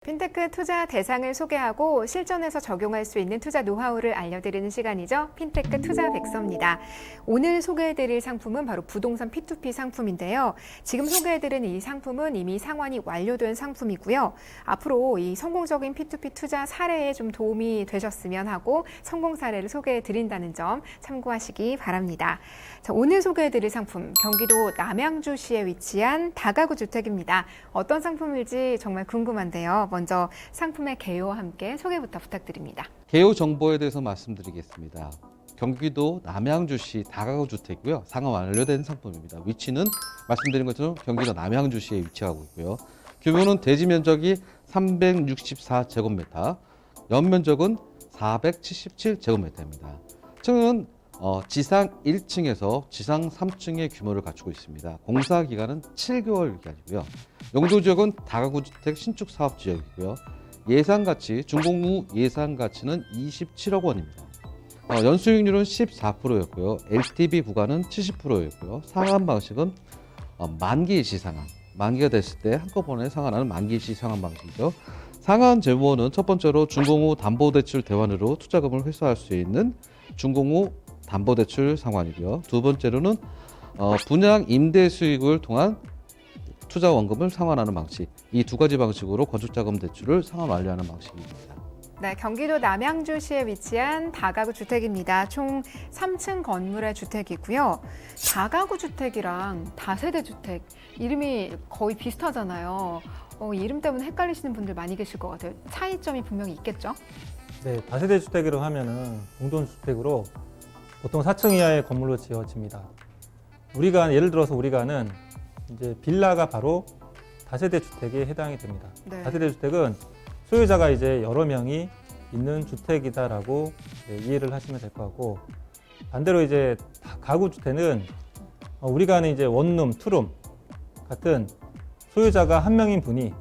핀테크 투자 대상을 소개하고 실전에서 적용할 수 있는 투자 노하우를 알려드리는 시간이죠. 핀테크 투자 백서입니다. 오늘 소개해드릴 상품은 바로 부동산 P2P 상품인데요. 지금 소개해드리는 이 상품은 이미 상환이 완료된 상품이고요. 앞으로 이 성공적인 P2P 투자 사례에 좀 도움이 되셨으면 하고 성공 사례를 소개해드린다는 점 참고하시기 바랍니다. 자, 오늘 소개해드릴 상품, 경기도 남양주시에 위치한 다가구 주택입니다. 어떤 상품일지 정말 궁금한데요. 먼저 상품의 개요와 함께 소개부터 부탁드립니다. 개요 정보에 대해서 말씀드리겠습니다. 경기도 남양주시 다가구 주택이고요. 상환 완료된 상품입니다. 위치는 말씀드린 것처럼 경기도 남양주시에 위치하고 있고요. 규모는 대지 면적이 364제곱미터, 연면적은 477제곱미터입니다. 층은 지상 1층에서 지상 3층의 규모를 갖추고 있습니다. 공사 기간은 7개월 기간이고요. 용도 지역은 다가구 주택 신축 사업 지역이고요. 예상 가치, 준공후 예상 가치는 27억 원입니다. 연수익률은 14%였고요. LTV 구간은 70%였고요. 상환 방식은 만기 시 상환. 만기가 됐을 때 한꺼번에 상환하는 만기 시 상환 방식이죠. 상환 제보는 첫 번째로 준공후 담보대출 대환으로 투자금을 회수할 수 있는 준공후 담보대출 상환이고요. 두 번째로는 분양 임대 수익을 통한 투자 원금을 상환하는 방식. 이 두 가지 방식으로 건축자금 대출을 상환 완료하는 방식입니다. 네, 경기도 남양주시에 위치한 다가구 주택입니다. 총 3층 건물의 주택이고요. 다가구 주택이랑 다세대 주택, 이름이 거의 비슷하잖아요. 이름 때문에 헷갈리시는 분들 많이 계실 것 같아요. 차이점이 분명히 있겠죠? 네, 다세대 주택이라고 하면은 공동주택으로 보통 4층 이하의 건물로 지어집니다. 예를 들어서 우리가는 이제 빌라가 바로 다세대 주택에 해당이 됩니다. 네. 다세대 주택은 소유자가 이제 여러 명이 있는 주택이다라고 이해를 하시면 될 것 같고, 반대로 이제 가구 주택은 우리가 아는 이제 원룸, 투룸 같은 소유자가 한 명인 분이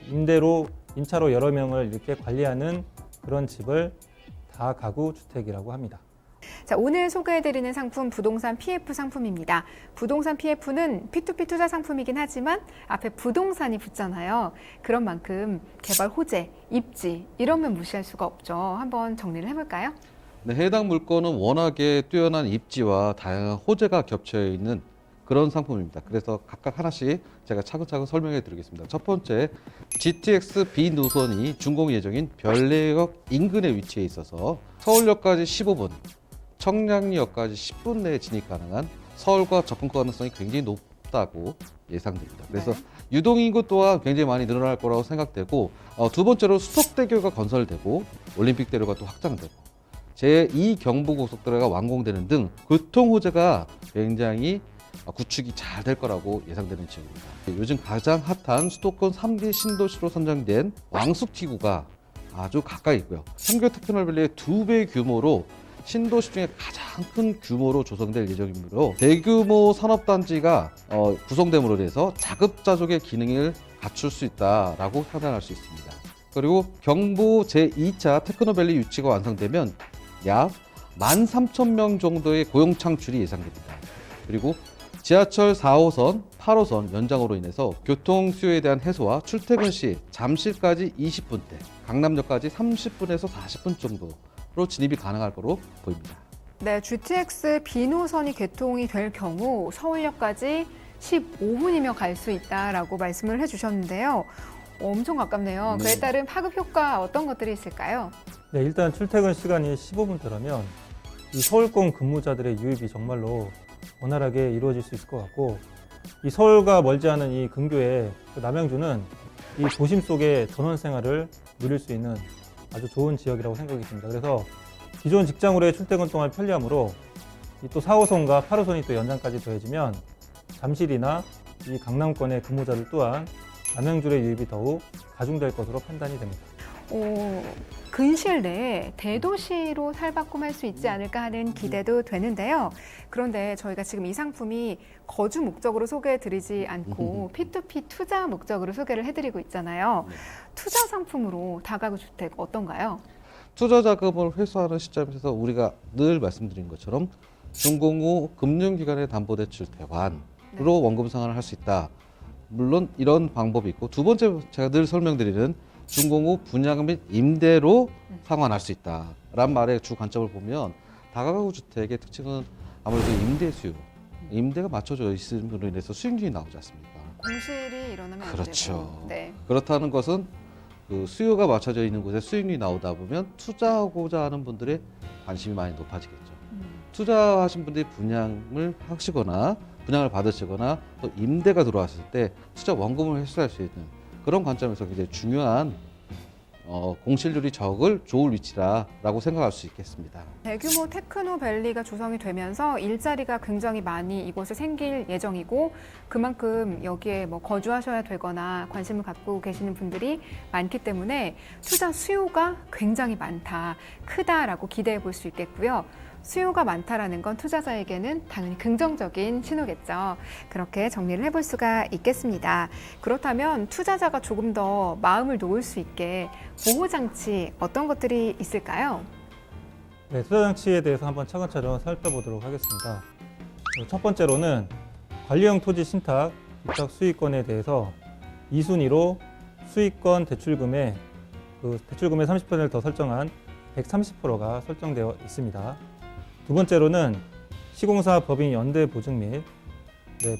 임대로 임차로 여러 명을 이렇게 관리하는 그런 집을 다가구 주택이라고 합니다. 자, 오늘 소개해드리는 상품 부동산 PF 상품입니다. 부동산 PF는 P2P 투자 상품이긴 하지만 앞에 부동산이 붙잖아요. 그런 만큼 개발 호재, 입지 이러면 무시할 수가 없죠. 한번 정리를 해볼까요? 네, 해당 물건은 워낙에 뛰어난 입지와 다양한 호재가 겹쳐 있는 그런 상품입니다. 그래서 각각 하나씩 제가 차근차근 설명해 드리겠습니다. 첫 번째, GTX B 노선이 준공 예정인 별내역 인근에 위치해 있어서 서울역까지 15분, 청량리역까지 10분 내에 진입 가능한 서울과 접근 가능성이 굉장히 높다고 예상됩니다. 그래서 유동인구 또한 굉장히 많이 늘어날 거라고 생각되고, 두 번째로 수석대교가 건설되고 올림픽대로가 또 확장되고 제2 경부고속도로가 완공되는 등 교통 호재가 굉장히 구축이 잘 될 거라고 예상되는 지역입니다. 요즘 가장 핫한 수도권 3기 신도시로 선정된 왕숙지구가 아주 가까이 있고요. 판교 테크노밸리의 2배 규모로 신도시 중에 가장 큰 규모로 조성될 예정이므로 대규모 산업단지가 구성됨으로 인해서 자급자족의 기능을 갖출 수 있다라고 판단할 수 있습니다. 그리고 경부 제2차 테크노밸리 유치가 완성되면 약 13,000명 정도의 고용 창출이 예상됩니다. 그리고 지하철 4호선, 8호선 연장으로 인해서 교통 수요에 대한 해소와 출퇴근 시 잠실까지 20분대, 강남역까지 30분에서 40분 정도로 진입이 가능할 거로 보입니다. 네, GTX B 노선이 개통이 될 경우 서울역까지 15분이면 갈 수 있다라고 말씀을 해주셨는데요. 엄청 가깝네요. 그에 따른 파급 효과 어떤 것들이 있을까요? 네, 일단 출퇴근 시간이 15분대라면 이 서울권 근무자들의 유입이 정말로 원활하게 이루어질 수 있을 것 같고, 이 서울과 멀지 않은 이 근교의 남양주는 이 도심 속의 전원 생활을 누릴 수 있는 아주 좋은 지역이라고 생각이 듭니다. 그래서 기존 직장으로의 출퇴근 동안 편리함으로 또 4호선과 8호선이 또 연장까지 더해지면 잠실이나 이 강남권의 근무자들 또한 남양주의 유입이 더욱 가중될 것으로 판단이 됩니다. 근시일 내에 대도시로 살바꿈할 수 있지 않을까 하는 기대도 되는데요. 그런데 저희가 지금 이 상품이 거주 목적으로 소개해드리지 않고 P2P 투자 목적으로 소개를 해드리고 있잖아요. 투자 상품으로 다가구 주택 어떤가요? 투자 자금을 회수하는 시점에서 우리가 늘 말씀드린 것처럼 준공 후 금융기관의 담보대출 대환으로 원금 상환을 할 수 있다. 물론 이런 방법이 있고 두 번째 제가 늘 설명드리는 준공 후 분양 및 임대로 상환할 수 있다라는 말의 주 관점을 보면 다가구 주택의 특징은 아무래도 임대 수요, 임대가 맞춰져 있음으로 인해서 수익률이 나오지 않습니까? 공실이 일어나면 안 그렇죠. 되고. 네. 그렇다는 것은 그 수요가 맞춰져 있는 곳에 수익률이 나오다 보면 투자하고자 하는 분들의 관심이 많이 높아지겠죠. 투자하신 분들이 분양을 하시거나 분양을 받으시거나 또 임대가 들어왔을 때 투자 원금을 회수할 수 있는 그런 관점에서 굉장히 중요한 공실률이 좋을 위치라고 생각할 수 있겠습니다. 대규모 테크노밸리가 조성이 되면서 일자리가 굉장히 많이 이곳에 생길 예정이고 그만큼 여기에 뭐 거주하셔야 되거나 관심을 갖고 계시는 분들이 많기 때문에 투자 수요가 굉장히 많다, 크다라고 기대해 볼 수 있겠고요. 수요가 많다라는 건 투자자에게는 당연히 긍정적인 신호겠죠. 그렇게 정리를 해볼 수가 있겠습니다. 그렇다면 투자자가 조금 더 마음을 놓을 수 있게 보호장치 어떤 것들이 있을까요? 네, 투자장치에 대해서 한번 차근차근 살펴보도록 하겠습니다. 첫 번째로는 관리형 토지 신탁 위탁 수익권에 대해서 2순위로 수익권 대출금의 30%를 더 설정한 130%가 설정되어 있습니다. 두 번째로는 시공사 법인 연대 보증 및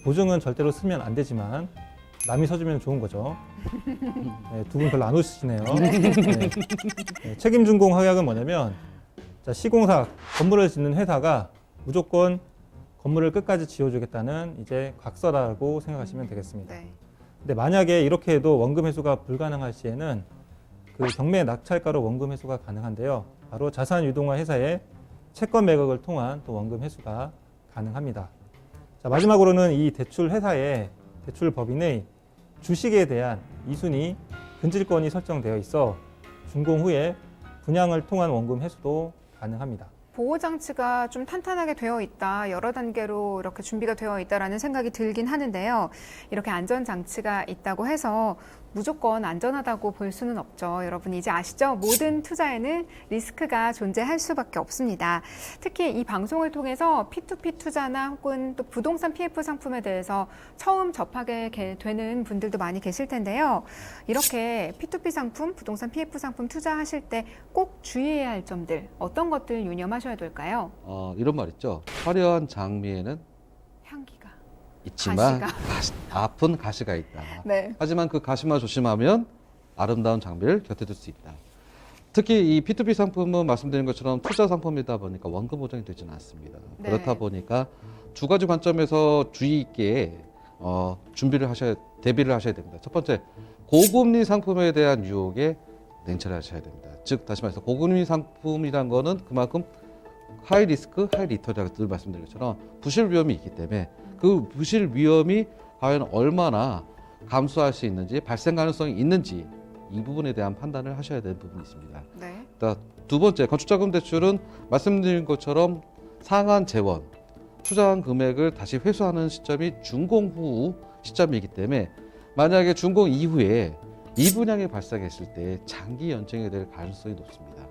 보증은 절대로 쓰면 안 되지만 남이 서주면 좋은 거죠. 두 분 별로 안 웃으시네요. 책임 준공 확약은 뭐냐면 시공사 건물을 짓는 회사가 무조건 건물을 끝까지 지어주겠다는 이제 각서라고 생각하시면 되겠습니다. 네. 근데 만약에 이렇게 해도 원금 회수가 불가능할 시에는 그 경매 낙찰가로 원금 회수가 가능한데요. 바로 자산 유동화 회사의 채권 매각을 통한 또 원금 회수가 가능합니다. 자, 마지막으로는 이 대출 회사의 대출 법인의 주식에 대한 2순위 근질권이 설정되어 있어 준공 후에 분양을 통한 원금 회수도 가능합니다. 보호장치가 좀 탄탄하게 되어 있다, 여러 단계로 이렇게 준비가 되어 있다라는 생각이 들긴 하는데요. 이렇게 안전장치가 있다고 해서 무조건 안전하다고 볼 수는 없죠. 여러분 이제 아시죠? 모든 투자에는 리스크가 존재할 수밖에 없습니다. 특히 이 방송을 통해서 P2P 투자나 혹은 또 부동산 PF 상품에 대해서 처음 접하게 되는 분들도 많이 계실 텐데요. 이렇게 P2P 상품, 부동산 PF 상품 투자하실 때 꼭 주의해야 할 점들, 어떤 것들 유념하셔야 될까요? 이런 말 있죠. 화려한 장미에는 향기가. 있지만 아픈 가시가 있다. 네. 하지만 그 가시만 조심하면 아름다운 장미를 곁에 둘 수 있다. 특히 이 P2P 상품은 말씀드린 것처럼 투자 상품이다 보니까 원금 보장이 되지는 않습니다. 네. 그렇다 보니까 두 가지 관점에서 주의 있게 대비를 하셔야 됩니다. 첫 번째, 고금리 상품에 대한 유혹에 냉철히 하셔야 됩니다. 즉 다시 말해서 고금리 상품이란 거는 그만큼 하이 리스크, 하이 리턴이라고 늘 말씀드린 것처럼 부실 위험이 있기 때문에 그 부실 위험이 과연 얼마나 감수할 수 있는지, 발생 가능성이 있는지 이 부분에 대한 판단을 하셔야 되는 부분이 있습니다. 네. 두 번째, 건축자금 대출은 말씀드린 것처럼 상한 재원, 투자한 금액을 다시 회수하는 시점이 준공 후 시점이기 때문에 만약에 준공 이후에 미분양이 발생했을 때 장기 연체가 될 가능성이 높습니다.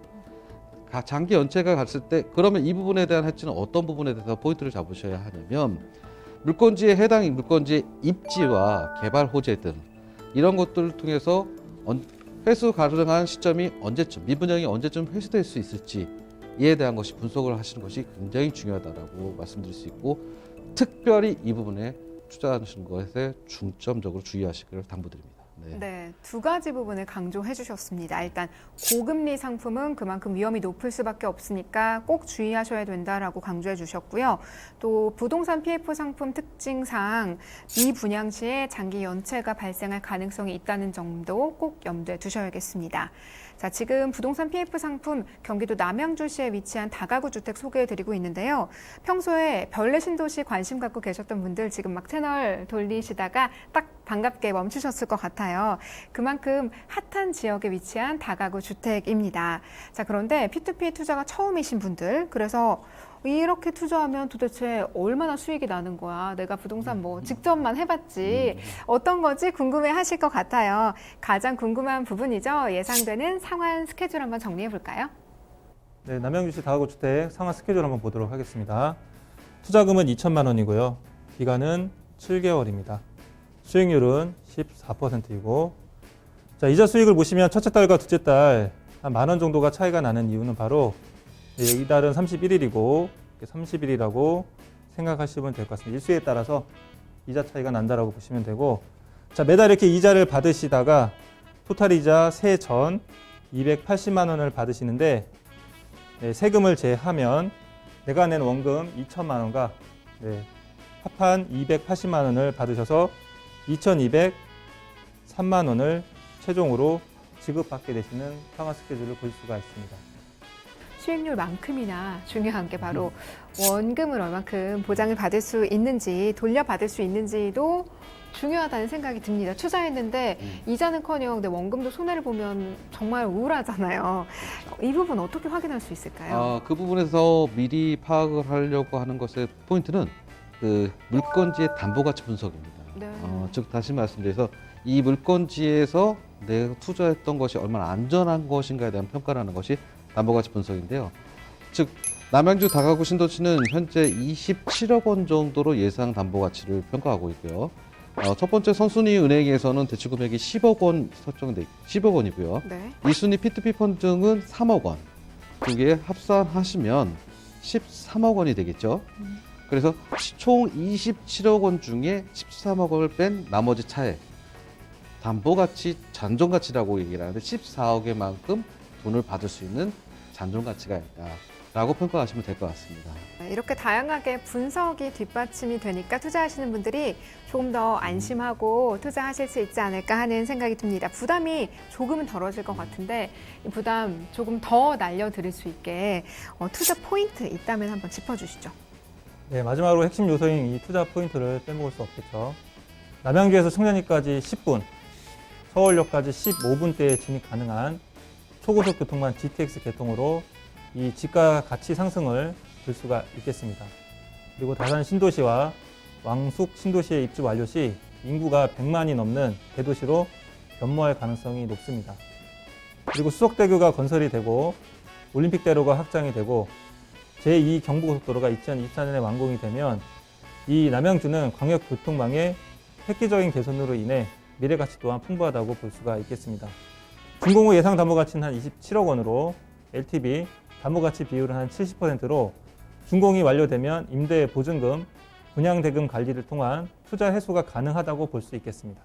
장기 연체가 갔을 때 그러면 이 부분에 대한 해지는 어떤 부분에 대해서 포인트를 잡으셔야 하냐면 물건지에 해당 물건지의 입지와 개발 호재 등 이런 것들을 통해서 회수 가능한 시점이 언제쯤, 미분양이 언제쯤 회수될 수 있을지 이에 대한 것이 분석을 하시는 것이 굉장히 중요하다고 말씀드릴 수 있고 특별히 이 부분에 투자하시는 것에 중점적으로 주의하시기를 당부드립니다. 네, 두 가지 부분을 강조해 주셨습니다. 일단 고금리 상품은 그만큼 위험이 높을 수밖에 없으니까 꼭 주의하셔야 된다라고 강조해 주셨고요. 또 부동산 PF 상품 특징상 미분양 시에 장기 연체가 발생할 가능성이 있다는 점도 꼭 염두에 두셔야겠습니다. 자, 지금 부동산 PF 상품 경기도 남양주시에 위치한 다가구 주택 소개해드리고 있는데요. 평소에 별내 신도시 관심 갖고 계셨던 분들 지금 막 채널 돌리시다가 딱 반갑게 멈추셨을 것 같아요. 그만큼 핫한 지역에 위치한 다가구 주택입니다. 자, 그런데 P2P 투자가 처음이신 분들, 그래서 이렇게 투자하면 도대체 얼마나 수익이 나는 거야? 내가 부동산 뭐 직접만 해봤지 어떤 거지 궁금해 하실 것 같아요. 가장 궁금한 부분이죠. 예상되는 상환 스케줄 한번 정리해 볼까요? 네, 남양주시 다가구 주택 상환 스케줄 한번 보도록 하겠습니다. 투자금은 2천만 원이고요. 기간은 7개월입니다. 수익률은 14%이고, 자, 이자 수익을 보시면 첫째 달과 둘째 달 한 10,000원 정도가 차이가 나는 이유는 바로 이달은 31일이고 30일이라고 생각하시면 될 것 같습니다. 일수에 따라서 이자 차이가 난다라고 보시면 되고, 자, 매달 이렇게 이자를 받으시다가 토탈 이자 세전 280만 원을 받으시는데, 세금을 제하면 내가 낸 원금 2천만 원과 합한 280만 원을 받으셔서 2,203만 원을 최종으로 지급받게 되시는 상환 스케줄을 볼 수가 있습니다. 수익률만큼이나 중요한 게 바로 원금을 얼만큼 보장을 받을 수 있는지, 돌려받을 수 있는지도 중요하다는 생각이 듭니다. 투자했는데 이자는커녕 내 원금도 손해를 보면 정말 우울하잖아요. 이 부분 어떻게 확인할 수 있을까요? 그 부분에서 미리 파악을 하려고 하는 것의 포인트는 그 물건지의 담보가치 분석입니다. 네. 즉 다시 말씀드려서 이 물건지에서 내가 투자했던 것이 얼마나 안전한 것인가에 대한 평가를 하는 것이 담보가치 분석인데요. 즉 남양주 다가구 신도시는 현재 27억 원 정도로 예상 담보가치를 평가하고 있고요. 첫 번째 선순위 은행에서는 대출 금액이 10억 원 설정돼 10억 원이고요. 네. 2순위 P2P 펀드 등은 3억 원. 두 개 합산하시면 13억 원이 되겠죠. 그래서 총 27억 원 중에 13억 원을 뺀 나머지 차액 담보가치, 잔존가치라고 얘기를 하는데 14억의 만큼 돈을 받을 수 있는 잔존가치가 있다라고 평가하시면 될 것 같습니다. 이렇게 다양하게 분석이 뒷받침이 되니까 투자하시는 분들이 조금 더 안심하고 투자하실 수 있지 않을까 하는 생각이 듭니다. 부담이 조금은 덜어질 것 같은데 이 부담 조금 더 날려드릴 수 있게 투자 포인트 있다면 한번 짚어주시죠. 네, 마지막으로 핵심 요소인 이 투자 포인트를 빼먹을 수 없겠죠. 남양주에서 청량리까지 10분, 서울역까지 15분대에 진입 가능한 초고속 교통망 GTX 개통으로 이 지가 가치 상승을 볼 수가 있겠습니다. 그리고 다산 신도시와 왕숙 신도시의 입주 완료 시 인구가 100만이 넘는 대도시로 변모할 가능성이 높습니다. 그리고 수석대교가 건설이 되고 올림픽대로가 확장이 되고 제2 경부고속도로가 2024년에 완공이 되면 이 남양주는 광역교통망의 획기적인 개선으로 인해 미래가치 또한 풍부하다고 볼 수가 있겠습니다. 준공 후 예상 담보가치는 한 27억 원으로 LTV, 담보가치 비율은 한 70%로 준공이 완료되면 임대 보증금, 분양대금 관리를 통한 투자 해소가 가능하다고 볼 수 있겠습니다.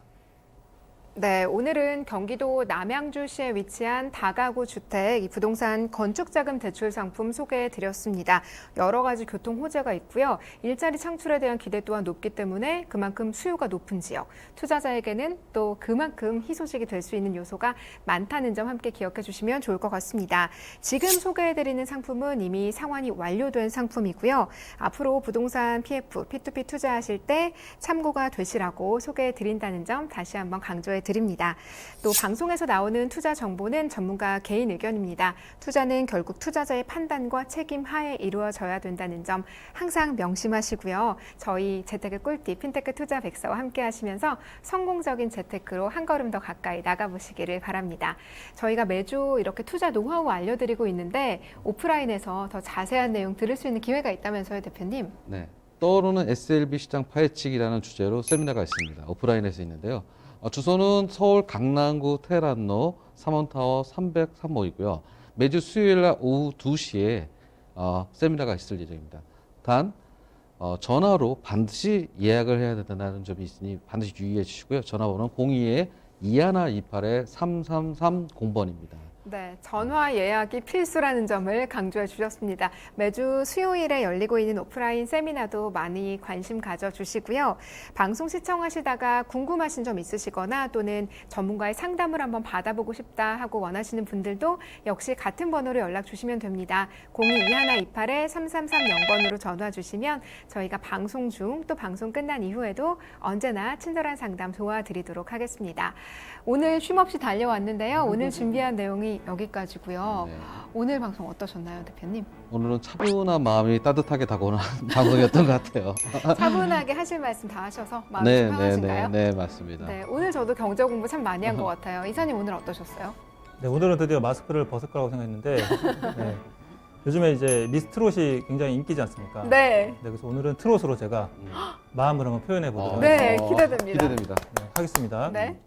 네, 오늘은 경기도 남양주시에 위치한 다가구 주택, 이 부동산 건축자금 대출 상품 소개해드렸습니다. 여러 가지 교통 호재가 있고요. 일자리 창출에 대한 기대 또한 높기 때문에 그만큼 수요가 높은 지역, 투자자에게는 또 그만큼 희소식이 될 수 있는 요소가 많다는 점 함께 기억해 주시면 좋을 것 같습니다. 지금 소개해드리는 상품은 이미 상환이 완료된 상품이고요. 앞으로 부동산 PF, P2P 투자하실 때 참고가 되시라고 소개해드린다는 점 다시 한번 강조해 드립니다. 또 방송에서 나오는 투자 정보는 전문가 개인 의견입니다. 투자는 결국 투자자의 판단과 책임 하에 이루어져야 된다는 점 항상 명심하시고요. 저희 재테크 꿀팁 핀테크 투자 백서와 함께 하시면서 성공적인 재테크로 한 걸음 더 가까이 나가보시기를 바랍니다. 저희가 매주 이렇게 투자 노하우 알려드리고 있는데 오프라인에서 더 자세한 내용 들을 수 있는 기회가 있다면서요, 대표님? 네, 떠오르는 SLB 시장 파헤치기라는 주제로 세미나가 있습니다. 오프라인에서 있는데요. 주소는 서울 강남구 테란로 3원타워 303호이고요. 매주 수요일 날 오후 2시에 세미나가 있을 예정입니다. 단 전화로 반드시 예약을 해야 된다는 점이 있으니 반드시 유의해 주시고요. 전화번호는 02-2128-3330번입니다. 네, 전화 예약이 필수라는 점을 강조해 주셨습니다. 매주 수요일에 열리고 있는 오프라인 세미나도 많이 관심 가져주시고요. 방송 시청하시다가 궁금하신 점 있으시거나 또는 전문가의 상담을 한번 받아보고 싶다 하고 원하시는 분들도 역시 같은 번호로 연락 주시면 됩니다. 02-2128-3330번으로 전화 주시면 저희가 방송 중 또 방송 끝난 이후에도 언제나 친절한 상담 도와드리도록 하겠습니다. 오늘 쉼없이 달려왔는데요. 오늘 준비한 내용이 여기까지고요. 네. 오늘 방송 어떠셨나요, 대표님? 오늘은 차분한 마음이 따뜻하게 다가오는 방송이었던 것 같아요. 차분하게 하실 말씀 다 하셔서 마음이 좀 편하신가요? 네, 맞습니다. 네, 오늘 저도 경제 공부 참 많이 한 것 같아요. 이사님 오늘 어떠셨어요? 네, 오늘은 드디어 마스크를 벗을 거라고 생각했는데 네, 요즘에 이제 미스트롯이 굉장히 인기지 않습니까? 네. 그래서 오늘은 트롯으로 제가 마음을 한번 표현해 보도록 네, 하겠습니다. 기대됩니다. 하겠습니다. 네.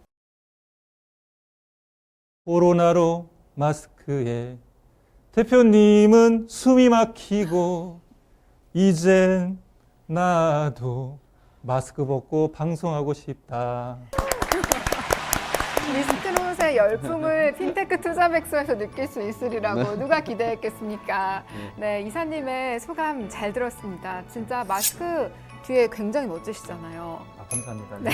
코로나로 마스크에 대표님은 숨이 막히고 이젠 나도 마스크 벗고 방송하고 싶다. 미스트롯의 열풍을 핀테크 투자백서에서 느낄 수 있으리라고 누가 기대했겠습니까? 네, 이사님의 소감 잘 들었습니다. 진짜 마스크 뒤에 굉장히 멋지시잖아요. 아, 감사합니다.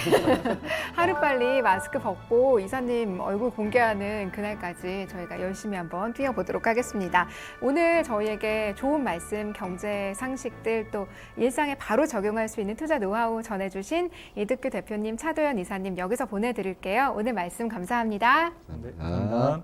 하루빨리 마스크 벗고 이사님 얼굴 공개하는 그날까지 저희가 열심히 한번 뛰어보도록 하겠습니다. 오늘 저희에게 좋은 말씀, 경제 상식들 또 일상에 바로 적용할 수 있는 투자 노하우 전해주신 이득규 대표님, 차도연 이사님 여기서 보내드릴게요. 오늘 말씀 감사합니다. 네, 감사합니다.